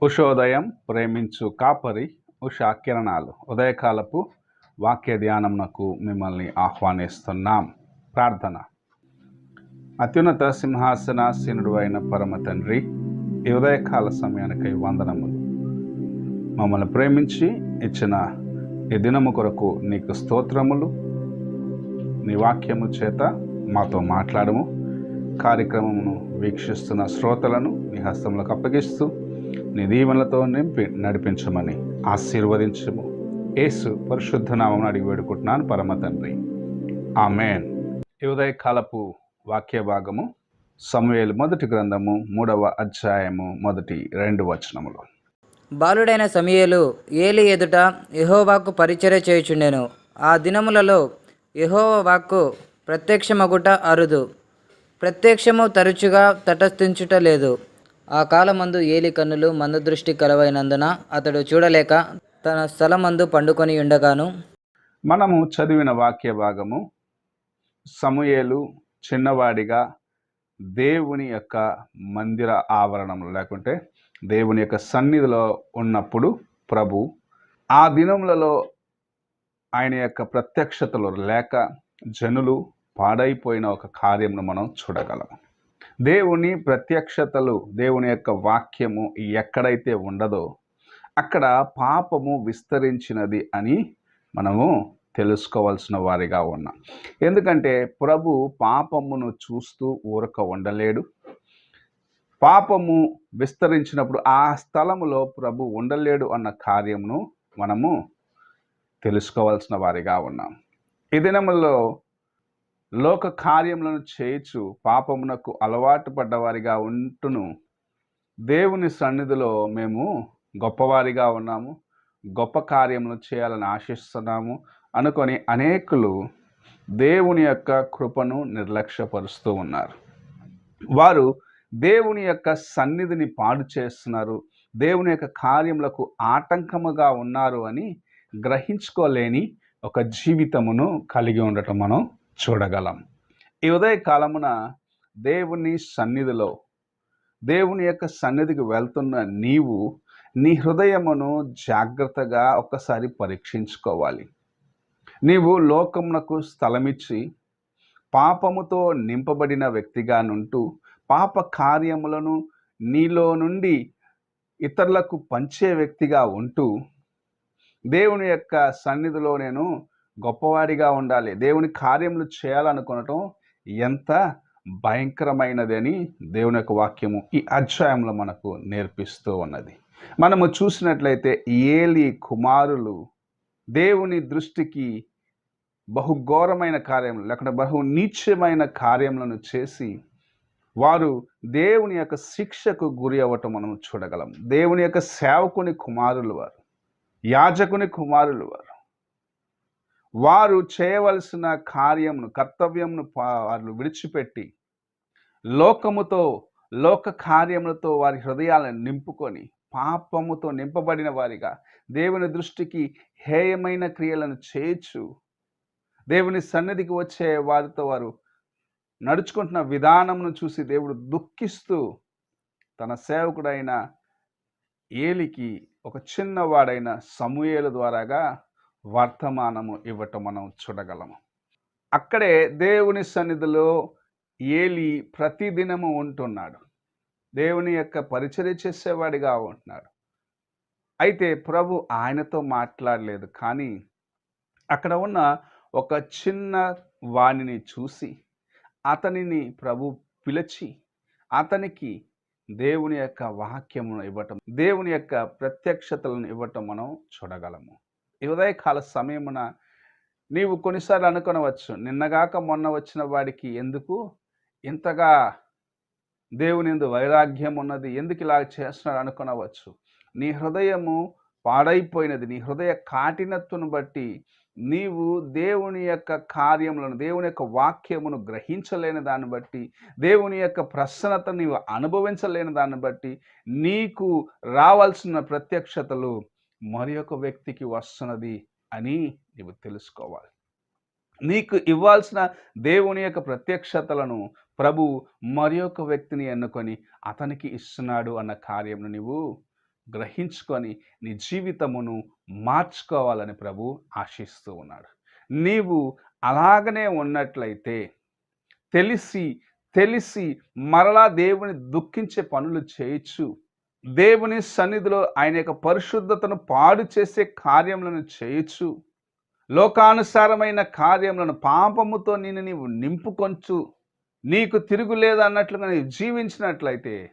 ఉషోదయం ప్రేమించు కాపరి ఉషా కిరణాలు ఉదయకాలపు వాక్య ధ్యానంనకు మిమ్మల్ని ఆహ్వానిస్తున్నాం. ప్రార్థన. అత్యున్నత సింహాసనాసీనుడు అయిన పరమ తండ్రి, ఈ ఉదయకాల సమయానికై వందనములు. మమ్మల్ని ప్రేమించి ఇచ్చిన ఈ దినము కొరకు నీకు స్తోత్రములు. నీ వాక్యము చేత మాతో మాట్లాడము. కార్యక్రమమును వీక్షిస్తున్న శ్రోతలను నీ హస్తములకు అప్పగిస్తూ నీ దీవెనలతో నింపి నడిపించమని ఆశీర్వదించము. యేసు పరిశుద్ధ నామమున అడిగి వేడుకుంటున్నాను పరమ తండ్రి, ఆమేన్. ఈ ఉదయకాలపు వాక్య భాగము సమూయేలు మొదటి గ్రంథము 3వ అధ్యాయము మొదటి 2 వచనములు. బాలుడైన సమూయేలు ఏలి ఎదుట యెహోవాకు పరిచర్య చేయుచుండెను. ఆ దినములలో యెహోవా వాక్కు ప్రత్యక్షమగుట అరుదు, ప్రత్యక్షము తరచుగా తటస్థించుట లేదు. ఆ కాలమందు ఏలి కన్నులు మందదృష్టి కలవైనందున అతడు చూడలేక తన స్థలమందు పండుకొని ఉండగాను. మనము చదివిన వాక్య భాగము సమూయేలు చిన్నవాడిగా దేవుని యొక్క మందిర ఆవరణంలో లేకుంటే దేవుని యొక్క సన్నిధిలో ఉన్నప్పుడు ప్రభు ఆ దినములలో ఆయన యొక్క ప్రత్యక్షతలు లేక జనులు పాడైపోయిన ఒక కార్యమును మనం చూడగలము. దేవుని ప్రత్యక్షతలు, దేవుని యొక్క వాక్యము ఎక్కడైతే ఉండదో అక్కడ పాపము విస్తరించినది అని మనము తెలుసుకోవాల్సిన వారిగా ఉన్నాం. ఎందుకంటే ప్రభు పాపమును చూస్తూ ఊరక ఉండలేడు. పాపము విస్తరించినప్పుడు ఆ స్థలములో ప్రభు ఉండలేడు అన్న కార్యమును మనము తెలుసుకోవాల్సిన వారిగా ఉన్నాం. ఈ దినముల్లో లోక కార్యములను చేయుచు పాపమునకు అలవాటు పడ్డవారిగా ఉంటును దేవుని సన్నిధిలో మేము గొప్పవారిగా ఉన్నాము, గొప్ప కార్యములు చేయాలని ఆశిస్తున్నాము అనుకొని అనేకులు దేవుని యొక్క కృపను నిర్లక్ష్యపరుస్తూ ఉన్నారు. వారు దేవుని యొక్క సన్నిధిని పాడు చేస్తున్నారు, దేవుని యొక్క కార్యములకు ఆటంకముగా ఉన్నారు అని గ్రహించుకోలేని ఒక జీవితమును కలిగి ఉండటం మనం చూడగలం. ఈ ఉదయకాలమున దేవుని సన్నిధిలో, దేవుని యొక్క సన్నిధికి వెళ్తున్న నీవు నీ హృదయమును జాగ్రత్తగా ఒక్కసారి పరీక్షించుకోవాలి. నీవు లోకమునకు స్థలమిచ్చి పాపముతో నింపబడిన వ్యక్తిగా నుంటూ పాప కార్యములను నీలో నుండి ఇతరులకు పంచే వ్యక్తిగా ఉంటూ దేవుని యొక్క సన్నిధిలో నేను గొప్పవాడిగా ఉండాలి, దేవుని కార్యములు చేయాలనుకోవటం ఎంత భయంకరమైనది అని దేవుని యొక్క వాక్యము ఈ అధ్యాయంలో మనకు నేర్పిస్తూ ఉన్నది. మనము చూసినట్లయితే ఏలి కుమారులు దేవుని దృష్టికి బహుఘోరమైన కార్యములు లేకుంటే బహు నీచమైన కార్యములను చేసి వారు దేవుని యొక్క శిక్షకు గురి అవ్వటం మనం చూడగలం. దేవుని యొక్క సేవకుని కుమారులు వారు, యాజకుని కుమారులు వారు చేయవలసిన కార్యమును, కర్తవ్యమును వారు విడిచిపెట్టి లోకముతో, లోక కార్యములతో వారి హృదయాలను నింపుకొని పాపముతో నింపబడిన వారిగా దేవుని దృష్టికి హేయమైన క్రియలను చేయొచ్చు దేవుని సన్నిధికి వచ్చే వారితో వారు నడుచుకుంటున్న విధానమును చూసి దేవుడు దుఃఖిస్తూ తన సేవకుడైన ఏలికి ఒక చిన్నవాడైన సమూయేలు ద్వారాగా వర్తమానము ఇవ్వటం మనం చూడగలము. అక్కడే దేవుని సన్నిధిలో ఏలి ప్రతిదినము ఉంటున్నాడు, దేవుని యొక్క పరిచర్య చేసేవాడిగా ఉంటున్నాడు. అయితే ప్రభు ఆయనతో మాట్లాడలేదు, కానీ అక్కడ ఉన్న ఒక చిన్న వాణిని చూసి అతనిని ప్రభు పిలిచి అతనికి దేవుని యొక్క వాక్యమును ఇవ్వటం, దేవుని యొక్క ప్రత్యక్షతలను ఇవ్వటం మనం చూడగలము. ఈ ఉదయకాల సమయమున నీవు కొన్నిసార్లు అనుకొనవచ్చు, నిన్నగాక మొన్న వచ్చిన వాడికి ఎందుకు ఇంతగా దేవుని యందు వైరాగ్యం ఉన్నది, ఎందుకు ఇలా చేస్తున్నాడు అనుకొనవచ్చు. నీ హృదయము పాడైపోయినది, నీ హృదయ కాఠినత్వను బట్టి నీవు దేవుని యొక్క కార్యములను, దేవుని యొక్క వాక్యమును గ్రహించలేని దాన్ని బట్టి, దేవుని యొక్క ప్రసన్నత నీవు అనుభవించలేని దాన్ని బట్టి నీకు రావాల్సిన ప్రత్యక్షతలు మరి ఒక వ్యక్తికి వస్తున్నది అని నీవు తెలుసుకోవాలి. నీకు ఇవ్వాల్సిన దేవుని యొక్క ప్రత్యక్షతలను ప్రభు మరి ఒక వ్యక్తిని ఎన్నుకొని అతనికి ఇస్తున్నాడు అన్న కార్యమును నీవు గ్రహించుకొని నీ జీవితమును మార్చుకోవాలని ప్రభు ఆశిస్తూ ఉన్నాడు. నీవు అలాగనే ఉన్నట్లయితే తెలిసి తెలిసి మరలా దేవుని దుఃఖించే పనులు చేయొచ్చు. దేవుని సన్నిధిలో ఆయన యొక్క పరిశుద్ధతను పాడు చేసే కార్యములను చేయొచ్చు. లోకానుసారమైన కార్యములను పాపముతో నీవు నింపుకొంచు నీకు తిరుగులేదన్నట్లుగా నీవు జీవించినట్లయితే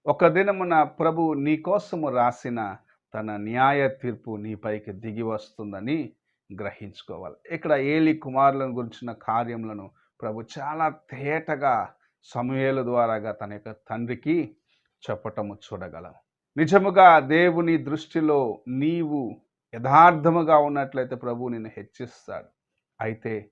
ఒక దినమున ప్రభు నీ కోసము రాసిన తన న్యాయ తీర్పు నీపైకి దిగి వస్తుందని గ్రహించుకోవాలి. ఇక్కడ ఏలి కుమారులను గురించిన కార్యములను ప్రభు చాలా తేటగా సమూయేలు ద్వారాగా తన యొక్క తండ్రికి చెప్పటము చూడగలం. నిజముగా దేవుని దృష్టిలో నీవు యథార్థముగా ఉన్నట్లయితే ప్రభు నిన్ను హెచ్చిస్తాడు. అయితే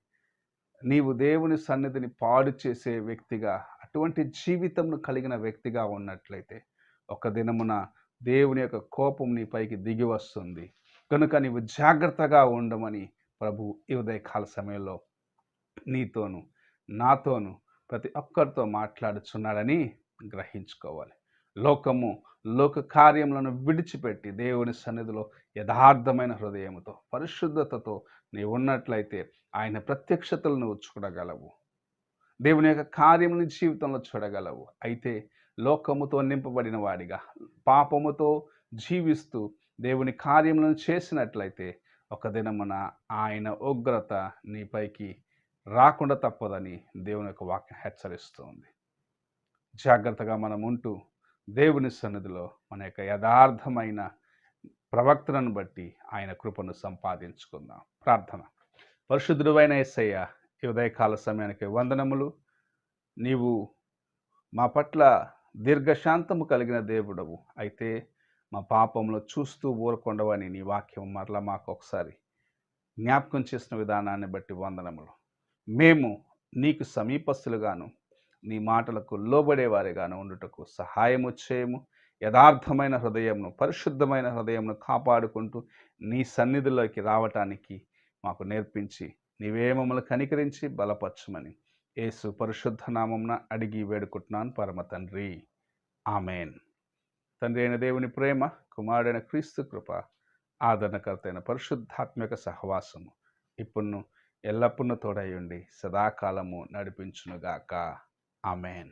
నీవు దేవుని సన్నిధిని పాడు చేసే వ్యక్తిగా, అటువంటి జీవితంను కలిగిన వ్యక్తిగా ఉన్నట్లయితే ఒక దినమున దేవుని యొక్క కోపం నీపైకి దిగి వస్తుంది. కనుక నీవు జాగ్రత్తగా ఉండమని ప్రభు ఈ ఉదయకాల సమయంలో నీతోను నాతోను ప్రతి ఒక్కరితో మాట్లాడుచున్నాడని గ్రహించుకోవాలి. లోక కార్యములను విడిచిపెట్టి దేవుని సన్నిధిలో యథార్థమైన హృదయముతో పరిశుద్ధతతో నీవు ఉన్నట్లయితే ఆయన ప్రత్యక్షతలు నువ్వు చూడగలవు. దేవుని యొక్క కార్యముని జీవితంలో చూడగలవు. అయితే లోకముతో నింపబడిన వాడిగా పాపముతో జీవిస్తూ దేవుని కార్యములను చేసినట్లయితే ఒక దినమున ఆయన ఉగ్రత నీపైకి రాకుండా తప్పదని దేవుని యొక్క వాక్యం హెచ్చరిస్తుంది. జాగ్రత్తగా మనం ఉంటూ దేవుని సన్నిధిలో మన యొక్క యథార్థమైన ప్రవక్తలను బట్టి ఆయన కృపను సంపాదించుకుందాం. ప్రార్థన. పరిశుద్ధుడైన యేసయ్య, ఈ ఉదయకాల సమయానికి వందనములు. నీవు మా పట్ల దీర్ఘశాంతము కలిగిన దేవుడవు. అయితే మా పాపంలో చూస్తూ ఊరకొండవని నీ వాక్యం మరలా మాకు ఒకసారి జ్ఞాపకం చేసిన విధానాన్ని బట్టి వందనములు. మేము నీకు సమీపస్తులుగాను నీ మాటలకు లోబడేవారిగాను ఉండుటకు సహాయము చేయము. యథార్థమైన హృదయంను, పరిశుద్ధమైన హృదయంను కాపాడుకుంటూ నీ సన్నిధిలోకి రావటానికి మాకు నేర్పించి నీవే మమ్మల్ని కనికరించి బలపరచమని యేసు పరిశుద్ధ నామమున అడిగి వేడుకుంటున్నాను పరమ తండ్రి. ఆమెన్. తండ్రి అయిన దేవుని ప్రేమ, కుమారుడైన క్రీస్తు కృప, ఆదరణకర్త అయిన పరిశుద్ధాత్మక సహవాసము ఇప్పుడు ఎల్లప్పుడూ తోడయుండి సదాకాలము నడిపించునుగాక. ఆమెన్.